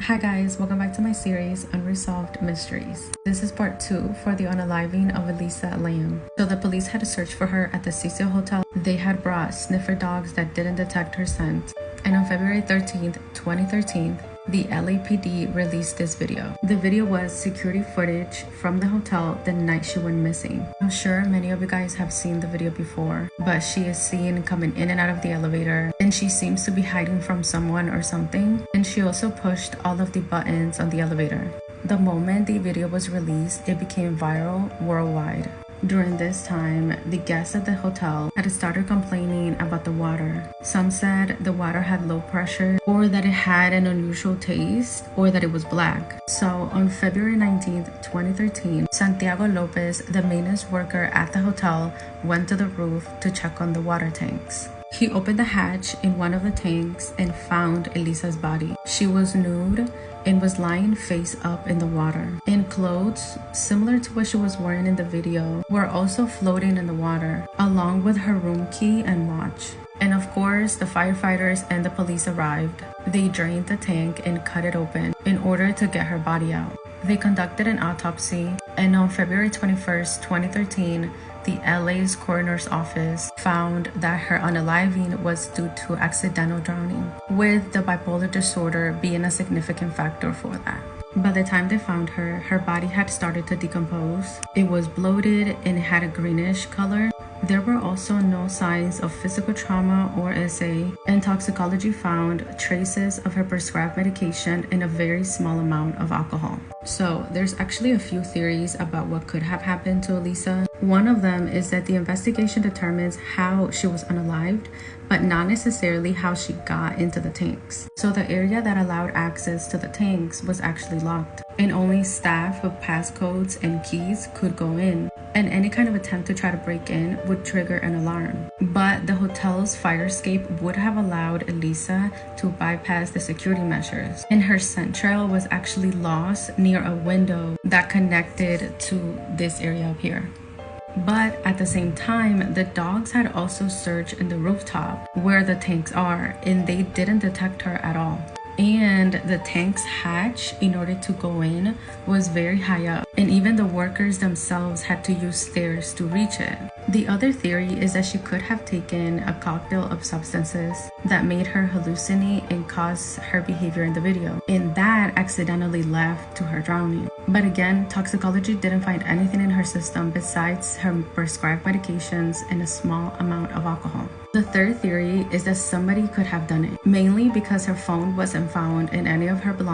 Hi guys, welcome back to my series Unresolved Mysteries. This is part 2 for the unaliving of Elisa Lam. So the police had a search for her at the Cecil Hotel. They had brought sniffer dogs that didn't detect her scent. And on February 13th, 2013, the LAPD released this video. The video was security footage from the hotel the night she went missing. I'm sure many of you guys have seen the video before, but she is seen coming in and out of the elevator, and she seems to be hiding from someone or something, and she also pushed all of the buttons on the elevator. The moment the video was released, it became viral worldwide. During this time, the guests at the hotel had started complaining about the water. Some said the water had low pressure, or that it had an unusual taste, or that it was black. So on February 19th, 2013, Santiago Lopez, the maintenance worker at the hotel, went to the roof to check on the water tanks. He opened the hatch in one of the tanks and found Elisa's body. She was nude and was lying face up in the water. And clothes, similar to what she was wearing in the video, were also floating in the water, along with her room key and watch. And of course, the firefighters and the police arrived. They drained the tank and cut it open in order to get her body out. They conducted an autopsy, and on February 21st, 2013, the LA's coroner's office found that her unaliving was due to accidental drowning, with the bipolar disorder being a significant factor for that. By the time they found her, her body had started to decompose. It was bloated and it had a greenish color. There were also no signs of physical trauma or SA, and toxicology found traces of her prescribed medication and a very small amount of alcohol. So there's actually a few theories about what could have happened to Elisa. One of them is that the investigation determines how she was unalived, but not necessarily how she got into the tanks. So the area that allowed access to the tanks was actually locked, and only staff with passcodes and keys could go in, and any kind of attempt to try to break in would trigger an alarm. But the hotel's fire escape would have allowed Elisa to bypass the security measures, and her scent trail was actually lost near a window that connected to this area up here. But at the same time, the dogs had also searched in the rooftop where the tanks are, and they didn't detect her at all. And the tank's hatch, in order to go in, was very high up, and even the workers themselves had to use stairs to reach it. The other theory is that she could have taken a cocktail of substances that made her hallucinate and cause her behavior in the video, and that accidentally led to her drowning. But again, toxicology didn't find anything in her system besides her prescribed medications and a small amount of alcohol. The third theory is that somebody could have done it, mainly because her phone wasn't found in any of her belongings.